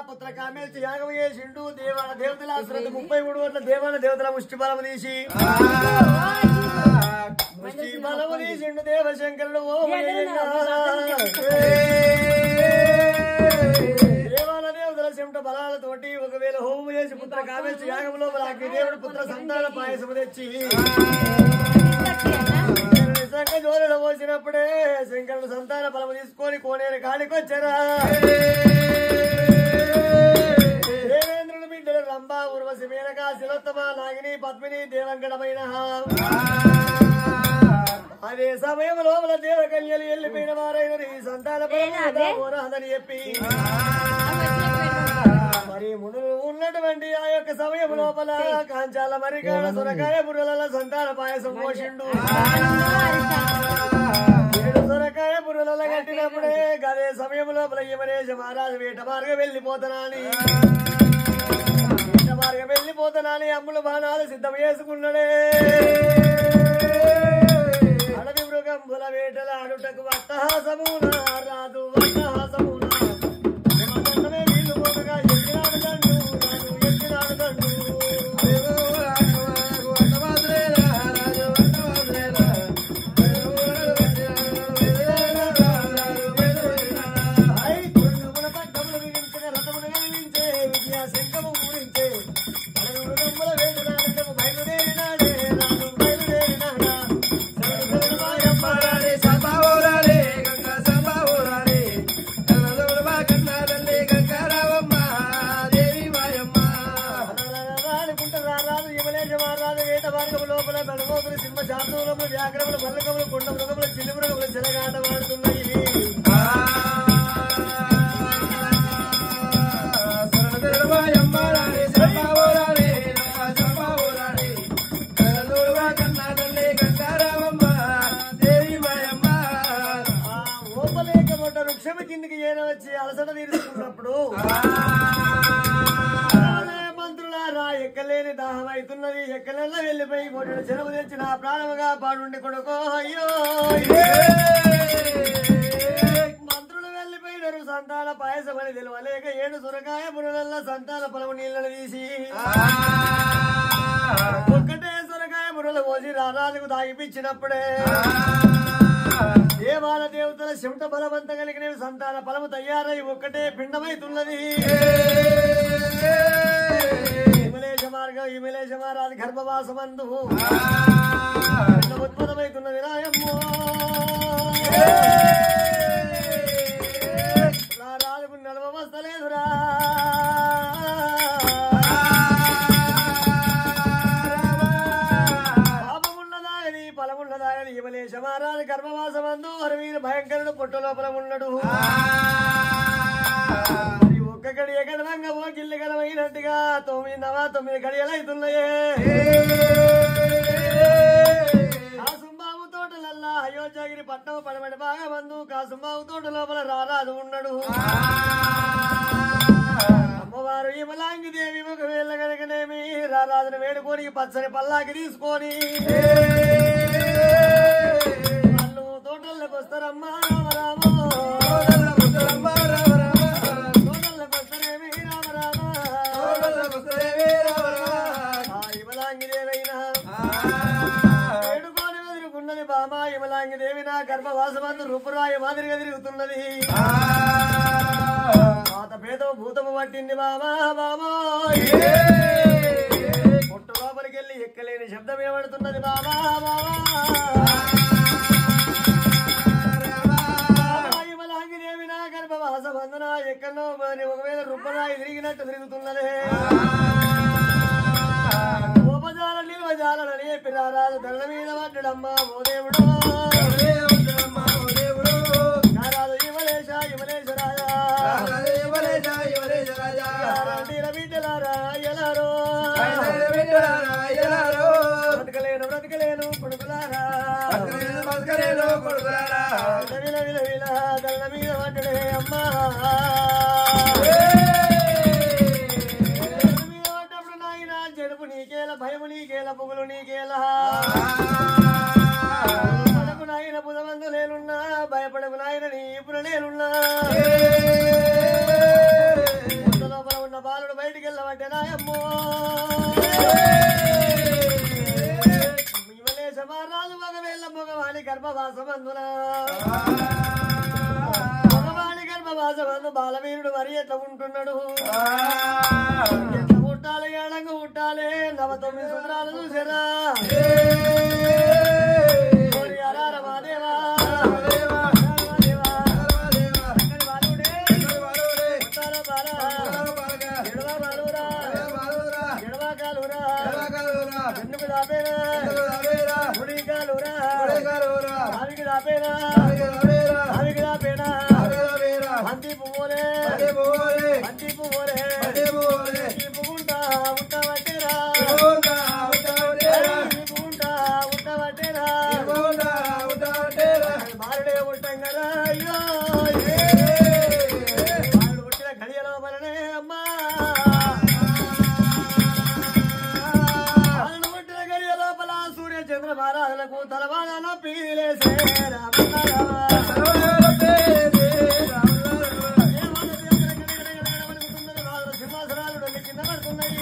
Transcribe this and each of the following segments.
పుత్ర కామేల్చి యాగం చేసిండు దేవాల దేవతల 33 కోట్ల దేవాల దేవతల ముష్టి బలము తీసి ముష్టి బలము తీసిండు దేవశంకరుడు దేవాల దేవతల చెమట బలాలతోటి ఒకవేళ హోమం చేసి పుత్ర కామేల్చి యాగం లోపల దేవుడు పుత్ర సంతాన పాయసం తెచ్చి జోరులో పోసినప్పుడే శంకరుడు సంతాన బలము తీసుకొని కోనేరు కాడికొచ్చారా దేవేంద్రుడు బిడ్డలు రంభ ఉర్వశి మేనక శిలోత్తమ నాగిని పద్మిని దేవంగడమైన అదే సమయం లోపల దేవకన్యలు వెళ్ళిపోయిన వారైన ఈ సంతాన బలముని చెప్పి మరి మునులు ఉన్నటువంటి ఆ యొక్క సమయం లోపల కాంచాల మరికాడ సొరకాయ బుర్రల సంతాన పాయసం పోషిండు సొరకాయ బుర్రల కట్టినప్పుడే గదే సమయం లోపల యమనేశ మహారాజు వేట మార్గం వెళ్ళిపోతానని అమ్ముల బాణాలు సిద్ధం చేసుకున్నాడే అడవి మృగంబుల వేటల అడుటకు వట్టహాసమున రాదు వట్టహాసమున వీళ్ళు పోగా ఎక్కినాడు దండు ఎక్కినాడు దండు వ్యాఘ్రములు బల్లకములు కొండ మృగములు చిల్లి మృగములు చెలగాట వాడుతున్నాయి ఓపలేకమొట్ట వృక్షము కిందికి ఏన వచ్చి అలసట తీరుస్తున్నప్పుడు ఎక్కలేని దాహం అవుతున్నది ఎక్కలెల్లా వెళ్ళిపోయి కొట్టిన చెరువు తెచ్చిన ప్రాణముగా పాడుండి కొడుకో అయ్యో మంత్రులు వెళ్ళిపోయినారు సంతాన పాయసం అని తెలియలేక 7 సొరకాయ బుర్రలల్లా సంతాన పొలము నీళ్లను తీసి ఒక్కటే సొరకాయ బుర్రలు పోసి రారాజుకు తాగిపించినప్పుడే దేవాల దేవతల చెమట బలవంత కలిగిన సంతాన ఫలము తయారై ఒక్కటే పిండమైతున్నది విమలేశ మహారాజు గర్భవాసమందు ఉత్పన్నమైతున్నది నాయమ్మో రాజుకు నడవస్తలేదురా పాపమున్నదాయని ఫలమున్నదాయని విమలేశ మహారాజు గర్భవాసమందు వీరు భయంకరుడు పొట్ట లోపల ఉన్నాడు ఒక్కడి ఎగడవంగా ఓ గిల్లి గడవైనట్టుగా 9 గడియలు అవుతున్నాయే కాసుంబాబు తోటలల్లా అయోధ్యగిరి పట్టణం పడమటి బాగా మందు కాసుంబాబు తోట లోపల రారాజు ఉన్నాడు అమ్మవారు యమలాంగి దేవి ఒక వేళ్ళ కనుకనేమి రారాజును వేడుకోనికి పచ్చని పల్లాకి తీసుకొని వాళ్ళు తోటల్లోకి వస్తారమ్మా రామరామో యమలాంగి దేవి నా గర్భవాసమందు రూపురాయ మాదిరిగా తిరుగుతున్నది పాత పేదము భూతము పట్టింది బామా బామా పొట్టు లోపలికి వెళ్ళి ఎక్కలేని శబ్దం వినబడుతున్నది బామా యమలాంగి దేవి నా గర్భవాసమందున ఎక్కడో ఒకవేళ రూపురాయి తిరిగినట్టు తిరుగుతున్నదే నిల్వజాలని చెప్పి రారాజు దండ మీద పడ్డమ్మా ఓ దేవుడు రారాజు యమలేశ రాజా బిడ్డలారా ఎలారో బ్రతకలేను కొడుకులారా దండ మీద పడ్డడే అమ్మా జడుపు నీకేల భయము నీకేల పొగులు నీకేలా మనకు నాయన బుధమందు లేనున్నా భయపడకు నాయన నీ ఇప్పుడు నేనున్నా మందున మగవాడి గర్భవాసమందు బాలవీరుడు మరి ఎట్లా ఉంటున్నాడు ఎట్లా పుట్టాలి ఏడంగా పుట్టాలి 9 సుందరాలు చూసారా రమాదేవా చంద్రమారాధులకు తలవాదన పీలేసే సింహాసనాలు కింద పడుతున్నాయి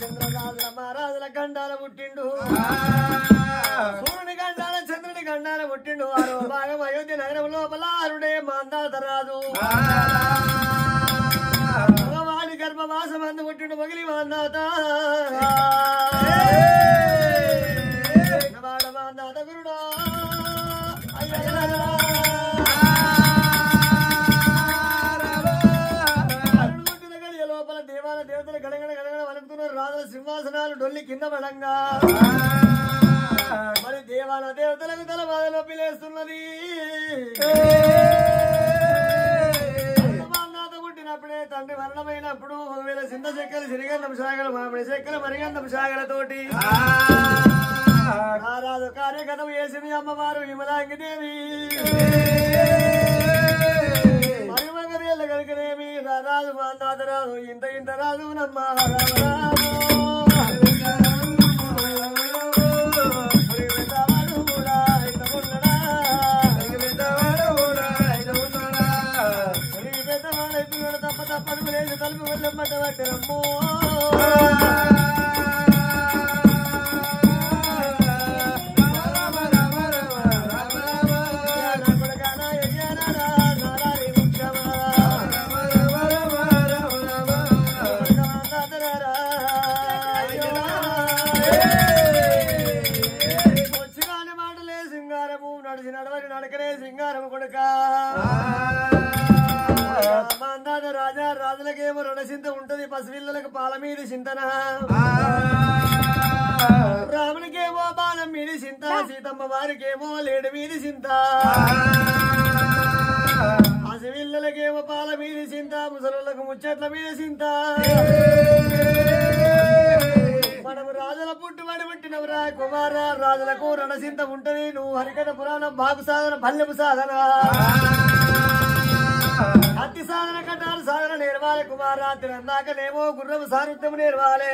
చంద్రరాజుల మహారాజుల గండాల పుట్టిండు సూర్యుని గండాల చంద్రుని గండాల పుట్టిండు ఆరో భాగం అయోధ్య నగరం లోపల అరుడే మాందాతరాజు మగవాడి గర్భవాసమందు పుట్టిండు మగిలి మాందాత మాందాత గురుడా లోపల దేవాల దేవతలు గడగడ గడగడ వణుకుతున్నారు రాజుల సింహాసనాలు డొల్లి కింద పడంగా మరి దేవాల దేవతలకు తల బాధలో పిలేస్తున్నది పుట్టినప్పుడే తండ్రి మరణమైనప్పుడు ఒకవేళ చింత చెక్కలు సిరిగంధం శాఖలు మామిడి చెక్కల మరిగంధం శాఖలతోటి రారాజు కార్యకథం వేసింది అమ్మవారు విమలాంగి దేవి మరిమగరేళ్ళ కలిగినేమి రారాజు మాందాతరాజు ఇంత ఇంత రాజు నమ్మ తప్ప తప్పదు లేదు తలుపు వెళ్ళమ్మట పట్టరమ్మో వచ్చినాని మాటలే సింగారము నడిచి నడవని నడకనే సింగారము కొడుక మాందాత రాజా రాజులకేమో రుణచింత ఉంటది పసిపిల్లలకు పాల మీద చింతన రామునికేమో బాలం మీద చింత సీతమ్మ వారికేమో లేడు మీద చింత పసిపిల్లలకేమో పాల మీద చింత ముసలులకు ముచ్చట్ల మీద చింత మనము రాజుల పుట్టుబడి పుట్టినవరా కుమార రాజులకు రుణచింత ఉంటది నువ్వు హరికథ పురాణం బాగు సాధన పల్లెపు సాధన అతి సాధన కట్టాలు సాధన నేర్వాలి కుమారాత్రి అందాకనేమో గుర్రము సారుత్యము నేర్వాలి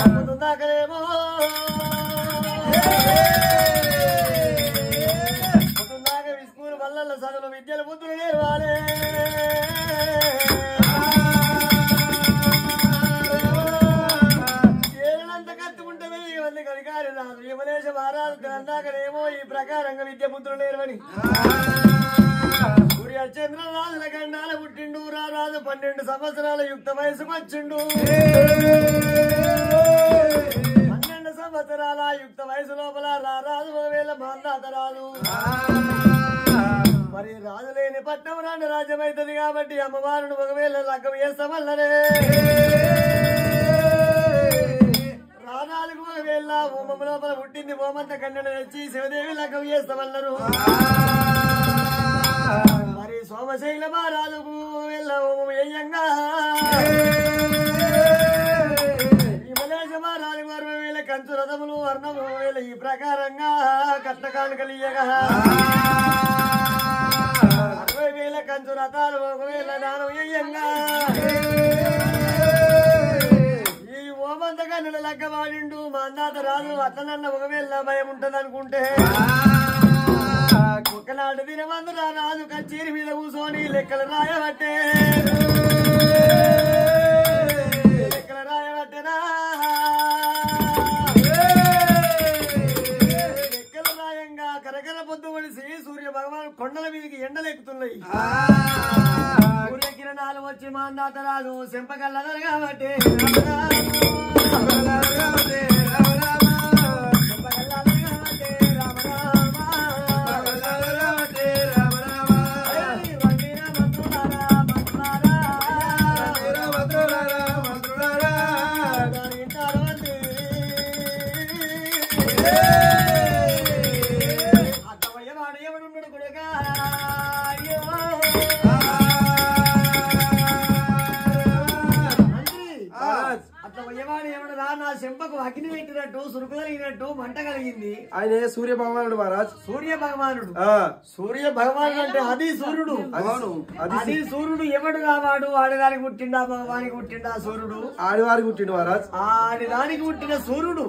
అమ్ముతుందాకనేమో అమ్ముతుందాక విస్కూలు వల్ల చదువులు విద్యలు బుద్ధులు నేర్వాలి ఏళ్ళంత కత్తి ఉంటది ఇవన్నీ కడిగారు రాదు యమలేశ మహారాజు అందాకనేమో ఈ ప్రకారంగా విద్య బుద్ధులు నేర్వని చంద్రరాజుల గండాల పుట్టిండు రారాజు 12 సంవత్సరాల యుక్త వయసుకు వచ్చిండు 12 సంవత్సరాల యుక్త వయసు లోపల రారాజు ఒకవేళ మాందాతరాజు మరి రాజు లేని పట్టణం రాని రాజ్యం అవుతుంది కాబట్టి అమ్మవారును ఒకవేళ లగ్గం చేస్తామల్లనే రాజాలకు ఒకవేళ హోమం లోపల పుట్టింది హోమంత కన్నడ తెచ్చి శివదేవి లగ్గం చేస్తామన్నారు మరి సోమశైల మహారాజుకు వెళ్ళంగా విమలేశ మహారాజు 60,000 కంచు రథములు వర్ణము ఈ ప్రకారంగా కట్టకానుకలియగా 60,000 కంచు రథాలు ఒకవేళ దానం వేయంగా ఈ ఓమంత కన్నడ లగ్గవాడిండు మాందాత రాజు అట్లనన్న ఒకవేళ భయం ఉంటది అనుకుంటే ఒకనాడు దినమందున రాజు కచేరి మీద కూర్చొని లెక్కలు రాయబట్టే పోయి సూర్యకిరణాలు వచ్చి మాందాత రాదు చెంపకల్లదరు కాబట్టి చెంపకు అగ్ని పెట్టినట్టు సురుకు కలిగినట్టు మంట కలిగింది. ఆయన సూర్య భగవానుడు మహారాజ్. సూర్య భగవానుడు. సూర్య భగవానుడు అంటే అది సూర్యుడు. అది సూర్యుడు ఎవడు రావాడు? ఆడదానికి పుట్టిండా భగవానికి పుట్టిండా సూర్యుడు? ఆడివారికి పుట్టిండు మహారాజ్. ఆడిదానికి పుట్టిన సూర్యుడు.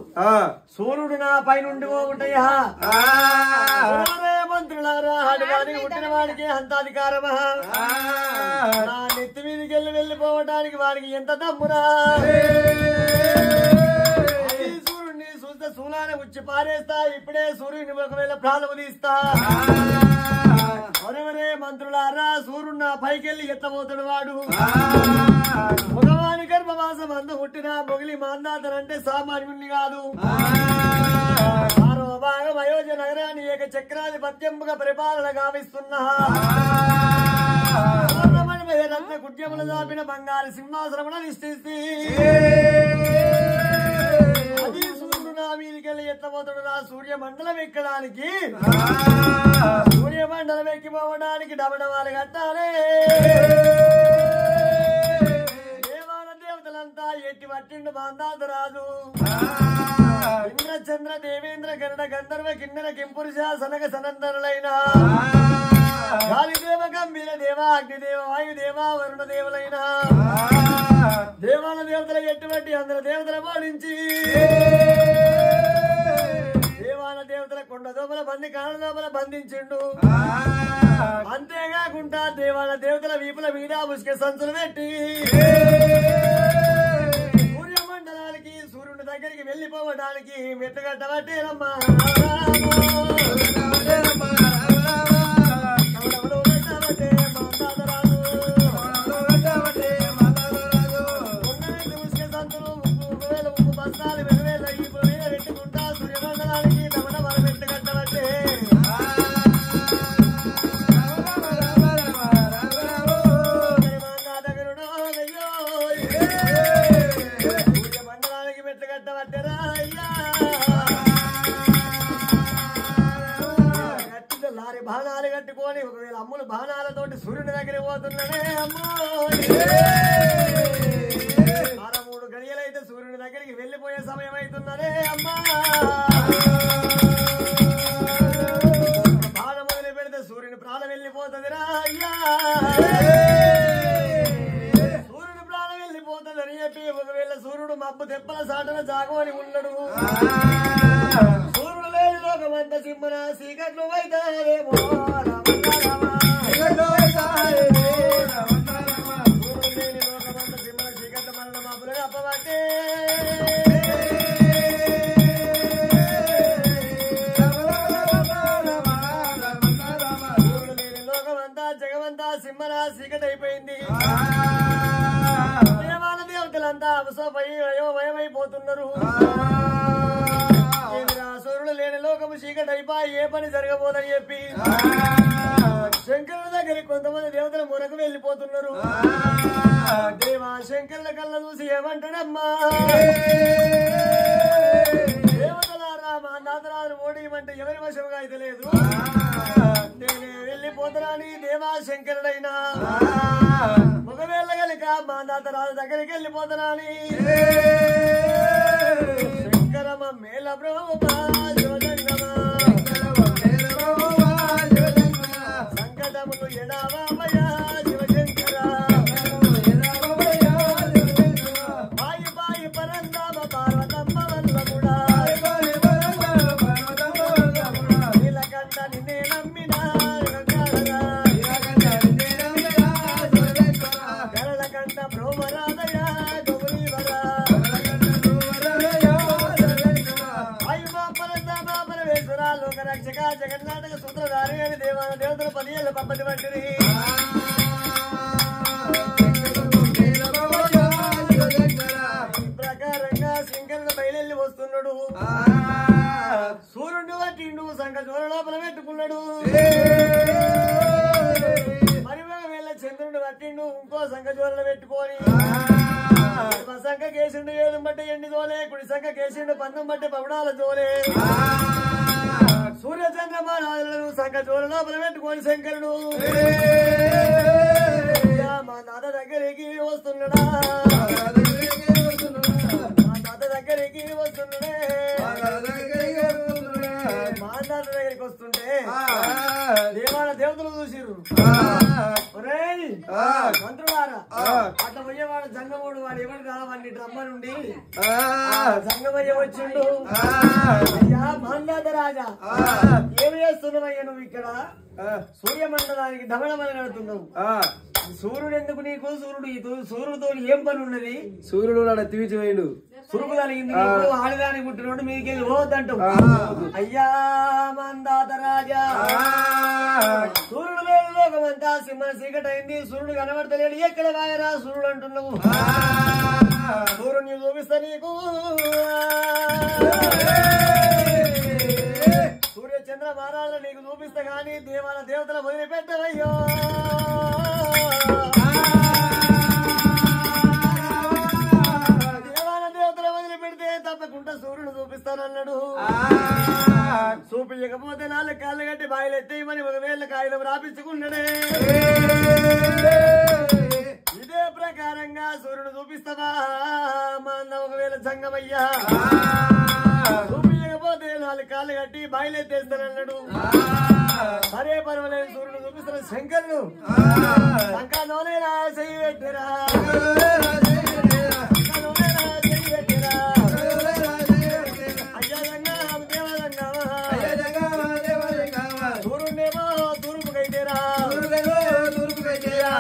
సూర్యుడు నా పైనుండి పోగుంటాయా మంత్రులారా? ఆడిదానికి పుట్టిన వాడికి అంత అధికారమా? నా నెత్తి మీదకి వెళ్ళిపోవడానికి వాడికి ఎంత దమ్మురా? సూర్యుడిని చూస్తే సూలాన్ని ఉచ్చి పారేస్తా. ఇప్పుడే సూర్యుని ఒకవేళ ప్రాణము తీస్తా. ఒరే మంత్రులారా, సూర్యుడు నా పైకెళ్ళి ఎత్తబోతాడు వాడు. భగవాని గర్భవాసం అందు పుట్టిన మొగిలి మాందాతనంటే సామాన్యుణ్ణి కాదు. ఆరో భాగం అయోధ్య నగరాన్ని ఏక చక్రాధిపత్యముగా పరిపాలన గావిస్తున్నా రత్న కుట్యములు దాపిన బంగారు సింహాసనమున నిష్ఠిస్తే అది సూర్యుడు నా మీదికెళ్ళి ఎత్తబోతుడు. నా సూర్యమండలం ఎక్కడానికి సూర్యమండలం ఎక్కిపోవడానికి డబడవాలు కట్టాలి. దేవాల దేవతలంతా ఎట్టి పట్టిండు మాందాత రాజు. ఇంద్ర చంద్ర దేవేంద్ర గరుడ గంధర్వ కిన్నెర కింపురుష సనగ సనందరులైన గాలిదేవ గంభీర దేవ అగ్నిదేవ వాయుదేవ వరుణ దేవులైన దేవాల దేవతల ఎటువంటి అందరు దేవతల పాలించి దేవాల దేవతల కొండ దోమల బంది కాళ్ళ దోమల బంధించిండు. అంతేకాకుండా దేవాల దేవతల వీపుల మీద ముసుక సంచులు పెట్టి సూర్యమండలానికి సూర్యుడి దగ్గరికి వెళ్లిపోవడానికి మెట్టుగట్టబట్టేరమ్మా. బాణాలు కట్టుకొని ఒకవేళ అమ్ములు బాణాలతోటి సూర్యుని దగ్గర పోతున్నాడే అమ్మో. 3 గడియలైతే సూర్యుని దగ్గరికి వెళ్లిపోయే సమయం అవుతున్నదే అమ్మా. బాణ మొదలు పెడితే సూర్యుని ప్రాణం వెళ్ళిపోతుందిరా అయ్యా. సూర్యుని ప్రాణం వెళ్ళిపోతుందని చెప్పి ఒకవేళ సూర్యుడు మబ్బు తెప్పల సాటన జాగమని ఉన్నాడు. సూర్యుడు లేని లోకమంత సింహన సీకట్లు అయితారేమో. జగమంతా సింహన సీకట్ అయిపోయింది. దేవాల దేవతలంతా వయమైపోతున్నారు. సూర్యుడు లేని లోకము చీకటి అయిపోయి ఏ పని జరగబోదని చెప్పి శంకరుడి దగ్గరికి కొంతమంది దేవతల మురకు వెళ్లిపోతున్నారు. దేవా శంకరుల కళ్ళ చూసి ఏమంటాడమ్మా? దేవతలారా మా నాథరాజు ఓడియమంటే ఎవరి వశముగా అయితే లేదు. నేనే వెళ్ళిపోతానని దేవా శంకరుడైనా ఒకవేళ కనుక మా నాథరాజు దగ్గరికి వెళ్ళిపోతానని శంకరమ మేళ బ్రహ్మా సంకటములు ఎడావామయా శివశంకర బాయి బాయి పరందామ పార్వతమ్మ వల్లముడా నీలకంఠ నిన్నే నమ్మినా గరళకంఠ బ్రహ్మరాధయ గౌరీవర లోక రక్షక జగన్నాటక సూత్రధారి అని దేవాల దేవతల 10 ఏళ్ళ పద్ధతి వంటిది. సంఖ జోల లోపల పెట్టుకున్నాడు మరి వేళ చంద్రుడు పట్టిండు ఇంకో సంఖ జోలను పెట్టుకొని సంఖ కేసిండు ఏడు బట్టి ఎండి జోలే కుడి సంఖ కేసిండు పందం బట్టి పవడాల జోలే సూర్య చంద్రమానాదులను సంఖ జోల లోపల పెట్టుకొని శంకరుడు మా తాత దగ్గరికి వస్తున్నాడా మా తాత దగ్గరికి వస్తున్నాడే మా తాత దగ్గరికి వస్తుంటే దేవాల దేవతలు చూసిర్రు మంత్రులారా అట్లా పోయేవాడు జంగముడు వాడు ఎవరు కావాలని రమ్మనుండి జంగమయ్య వచ్చిండు అయ్యా మాందాత రాజా ఏమి చేస్తున్నావయ్యా నువ్వు ఇక్కడ సూర్యమండలానికి దమనమని నడుతున్నావు సూర్యుడు ఎందుకు నీకు సూర్యుడితో ఏం పని ఉన్నది సూర్యుడు నాడు తీర్చిపోయిండు సురుకు కలిగింది ఆడదానికి పుట్టినోడు మీదికెళ్ళి పోవద్దంటావు అయ్యా మందాత రాజా సూర్యుడు లేని లోకమంతా సింహ చీకటి అయింది సూర్యుడు కనబడతలేడు ఎక్కడ వాయరా సూర్యుడు అంటున్నావు సూర్యుడిని చూపిస్తా నీకు సూర్య చంద్ర మారాలను నీకు చూపిస్తా గాని దేవాల దేవతల వదిలిపెట్టవయ్యో దేవాల దేవతల వదిలిపెడితే తప్పకుండా సూర్యుడు చూపిస్తానన్నాడు చూపించకపోతే 4 కాళ్ళు కట్టి బాయిలు ఎత్తేయమని 1,000 కాగితం రాపించుకున్నాడే ఇదే ప్రకారంగా సూర్యుడు చూపిస్తావా మా అన్న 1,000 జంగమయ్యా చూపించకపోతే 4 కాళ్ళు కట్టి బాయిలు ఎత్తేస్తానన్నాడు సరే పర్వాలేదు సూర్యుడు చూపిస్తున్న శంకరుడు శంకరనోనేనా చెయ్యి పెట్టిరా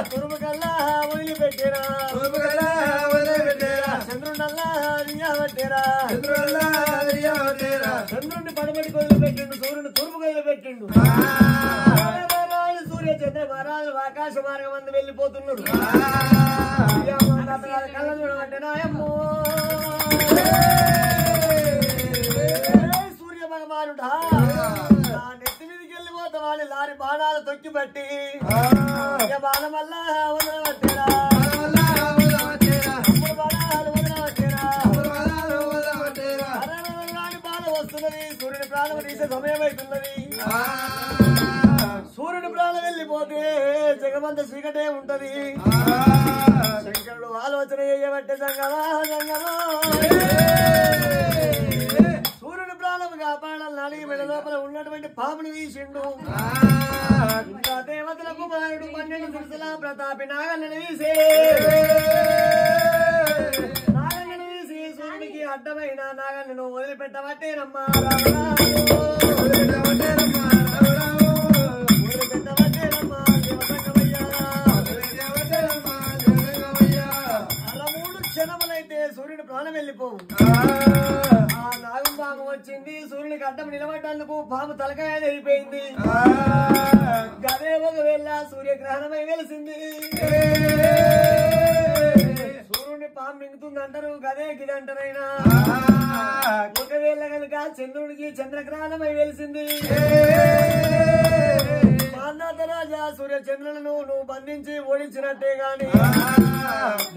తురుము కల్లా వదిలిపెట్టేరా చంద్రుడల్లా పెట్టేరా చంద్రుడిని పడబడి వదిలిపెట్టిండు సూర్యుడు తురుము వదిలిపెట్టిండు సూర్య చంద్ర మహారాజు ఆకాశ మార్గం అందు వెళ్ళిపోతున్నారు కళ్ళ చూడమంటే నాయమ్మో సూర్య భగవానుడా నెత్తి మీదకి వెళ్ళిపోతా వాళ్ళు లారీ బాణాలు తొక్కి బట్టి బాణం వల్ల వదలబట్టేరా బాణాలు వదలబట్టేరా బాణం వస్తున్నది సూర్యుడి ప్రాణం తీసే సమయం అవుతున్నది సూర్యుడి ప్రాణం వెళ్ళిపోతే జగమంత చీకటే ఉంటది శంకరుడు ఆలోచన చేయబట్టే సంగమా సూర్యుడి ప్రాణం కాపాడాలని మెడ లోపల ఉన్నటువంటి పామును తీసిండు ఇంకా దేవతల కుమారుడు 12 దిశల ప్రతాపి నాగన్నని తీసే సూర్యుడికి అడ్డమైన నాగన్నను వదిలిపెట్టబట్టేనమ్మా వదిలిపెట్టబట్టేనమ్మా అలా 3 క్షణములైతే సూర్యుడి ప్రాణం వెళ్ళిపోవు ఆ నాగం పాము వచ్చింది సూర్యునికి అడ్డం నిలబడ్డందుకు పాము తలకాయ వెళ్ళిపోయింది గదే 1,000 సూర్యగ్రహణమై వెలిసింది సూర్యుడిని పాము మింగుతుంది అంటారు గదే గిదంటారైనా 1,000 కనుక చంద్రుడికి చంద్రగ్రహణమై వెలిసింది మాందాత రాజా సూర్య చంద్రులను నువ్వు బంధించి ఓడించినట్టే గాని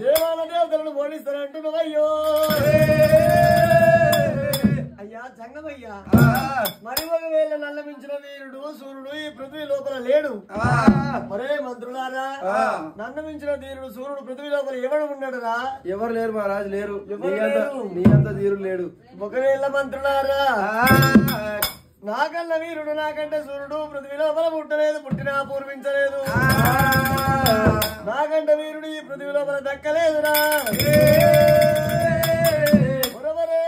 దేవాల దేవతలను ఓడిస్తానంటున్నావయ్యో అయ్యా జంగమయ్యా మరి 1,000 నల్లమించిన వీరుడు సూర్యుడు ఈ పృథ్వీ లోపల లేడు మరే మంత్రులారా నన్ను మించిన ధీరుడు సూర్యుడు పృథ్వీ లోపల ఎవడు ఉన్నాడురా ఎవరు లేరు మహారాజు లేరు నీ అంత ధీరుడు లేడు 1,000 మంత్రులారా నాకన్నా వీరుడు నాకంటే సూర్యుడు పృథ్వీ లోపల పుట్టలేదు పుట్టినా పూర్వించలేదు నాకంటే వీరుడు ఈ పృథ్వీ లోపల దక్కలేదురా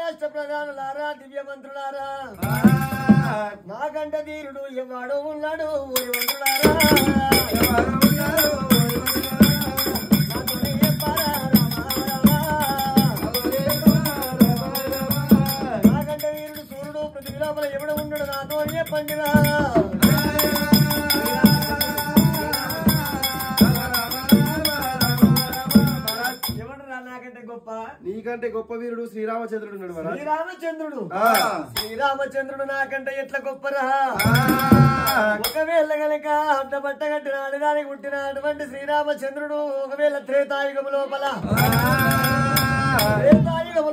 అష్టప్రధానులారా దివ్య మంత్రులారా నాకంటే ధీరుడు ఎవడు ఉన్నాడు నాకంటే వీరుడు సూర్యుడు పృథ్వీ లోపల ఎవడు ఉన్నాడు నాతో చెప్పండిరా ఎవడురా నాకంటే గొప్ప గొప్ప నీకంటే గొప్ప వీరుడు శ్రీరామచంద్రుడు ఉన్నాడు మరి శ్రీరామచంద్రుడు నాకంటే ఎట్లా గొప్పరా ఒకవేళ గనక అడ్డబట్ట కట్టిన ఆడదానికి పుట్టిన అటువంటి శ్రీరామచంద్రుడు ఒకవేళ త్రేతాయుగము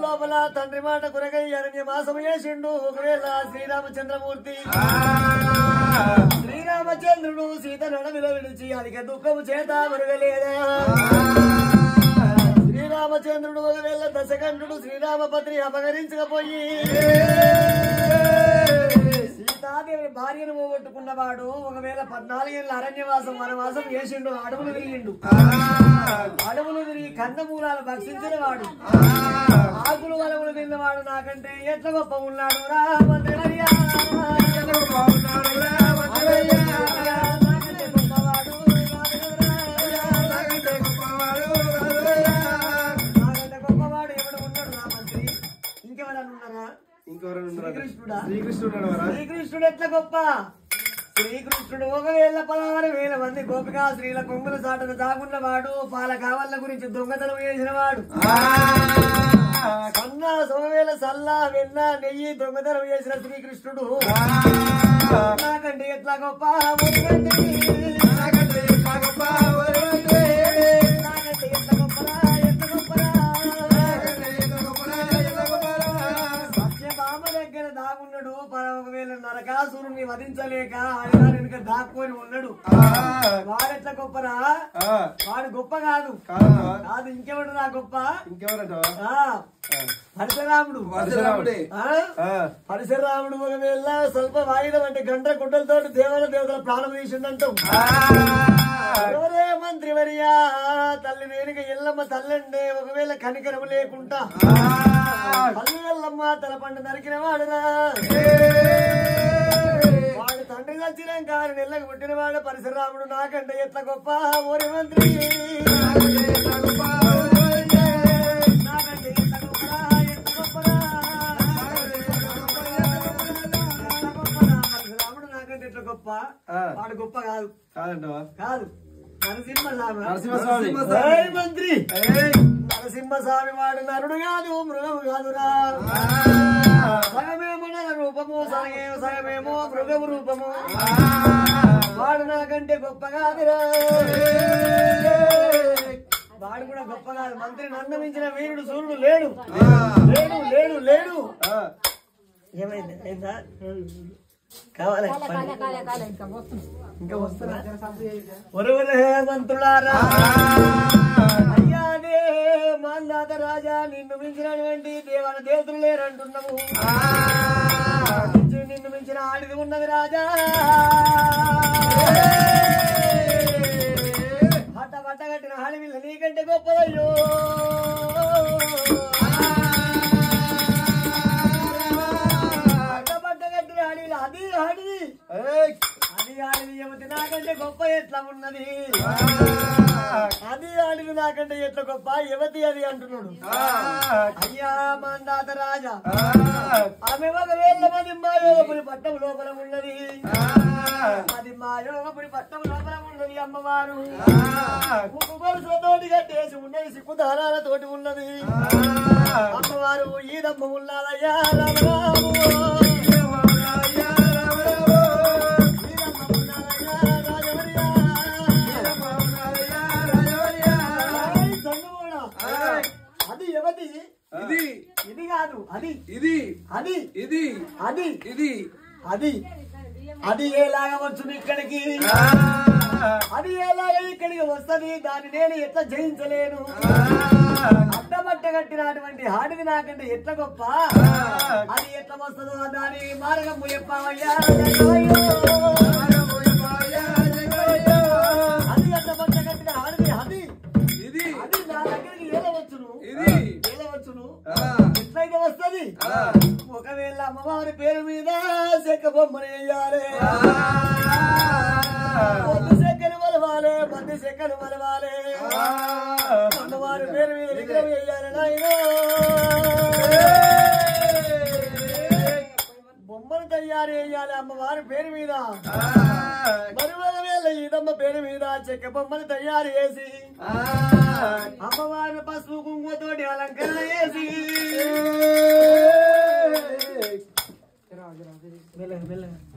లోపల తండ్రి మాట కొరకై అరణ్య మాసము చేసిండు ఒకవేళ శ్రీరామచంద్రమూర్తి శ్రీరామచంద్రుడు సీత నడవిలో విడిచి అధిక దుఃఖము చేత మరుగలేదా శ్రీరామచంద్రుడు ఒకవేళ దశకంఠుడు శ్రీరామపత్ని అపహరించకపోయి సీతాదేవి భార్యను పోగొట్టుకున్నవాడు ఒకవేళ 14 ఏళ్ళ అరణ్యవాసం వనవాసం చేసిండు అడవులు తిరిగి కందమూలాలు భక్షించిన వాడు ఆకులు వలములు తిన్నవాడు నాకంటే ఎట్ల గొప్ప ఉన్నాడు రామచంద్రయ్య శ్రీకృష్ణుడు ఎట్లా గొప్ప శ్రీకృష్ణుడు 1,16,000 మంది గోపికా స్త్రీల కొంగుల సాటును దాగున్నవాడు పాల కావళ్ళ గురించి దొంగతనం చేసిన వాడు కన్నా 1,000 సల్లా వెన్న నెయ్యి దొంగతనం చేసిన శ్రీకృష్ణుడు నాకంటే ఎట్లా గొప్ప దాగున్నాడు ఒకవేళ నరకాసురుణ్ణి వధించలేక ఆయన వెనుక దాక్కొని ఉన్నాడు వాడెట్లా గొప్పరా వాడు గొప్ప కాదు ఇంకెవడు నా గొప్ప పరశురాముడు ఒకవేళ స్వల్ప వాయిదం అంటే గంట గుడ్డలతో దేవతల ప్రాణం తీసిందంటాం ఎవరే మంత్రివర్యా తల్లి వేరుక ఎల్లమ్మ తల్లండే ఒకవేళ కనికరము లేకుండా తల్లి ఎల్లమ్మ తల పండు నరికిన వాడురా వాడు తండ్రి చచ్చినాక ఆయన నెల్లకు పుట్టిన వాడు పరశురాముడు నాకంటే ఎట్లా గొప్ప ఓరి మంత్రి నాకంటే ఎట్లా గొప్పరా పరశురాముడు నాకంటే ఎట్లా గొప్ప వాడు గొప్ప కాదు కాదు నరసింహస్వామి మంత్రి నరసింహస్వామి వాడు నరుడు కాదు మృగము కాదురా సగమేమో నర రూపము సగమేమో మృగము రూపము వాడు నాకంటే గొప్ప కాదురా వాడు కూడా గొప్ప కాదు మంత్రి నందమించిన వీరుడు సూర్యుడు లేడు లేడు లేడు లేడు ఏమైంది అయిందా కావాలి ఇంకా వస్తున్నా మంత్రులారా అయ్యానే మాందాత రాజా నిన్ను మించినటువంటి దేవతలు లేరంటున్నాము నిన్ను మించిన ఆడిది ఉన్నది రాజా పట్ట కట్టిన ఆడివిల్ల నీకంటే గొప్పదయ్యో అది ఆడిది ఏమిటి నాకంటే గొప్ప ఎట్లా ఉన్నది అది ఆడిది నాకంటే ఎట్లా గొప్ప యువతి అది అంటున్నాడు అయ్యా మందాత రాజా ఆమె 1,000 మంది మాయోగపురి పట్టం లోపల ఉన్నది అది మాయోగపురి పట్టం లోపల ఉన్నది అమ్మవారు తోటి కట్టేసి ఉన్నది సిక్కుదారాలతోటి ఉన్నది అమ్మవారు ఈదమ్మ ఉన్నదయ్యా రామరాము అది యువతి ఇది ఇది కాదు అది ఇది అది ఇది అది ఇది అది అది ఎలాగ వచ్చును ఇక్కడికి అది ఎలాగ ఇక్కడికి వస్తుంది దాన్ని నేను ఎట్లా జయించలేను అడ్డబట్ట కట్టినటువంటి ఆడిది నాకంటే ఎట్లా గొప్ప అది ఎట్లా వస్తుందో దాని మార్గం చెప్పవయ్యా అది అడ్డబట్ట కట్టిన ఆడిది అది ఇది అది నా దగ్గరికి ఏలవచ్చును ఏలవచ్చును ఎట్లయితే వస్తుంది ఒకవేళ అమ్మవారి పేరు మీద చెక్క బొమ్మని వేయాలి పొద్దు చెక్కను మలవాలి పద్దు చెక్కను మలవాలి అమ్మవారి పేరు మీద విగ్రహం వేయాలి నాయన బొమ్మను తయ్యాలి తయారు చేయాలి అమ్మవారి పేరు మీద మరువేళ ఈదమ్మ పేరు మీద చెక్క బొమ్మలు తయారు చేసి అమ్మవారిని పసుపు కుంకుమతోటి అలంకరణ చేసి మెల్లగా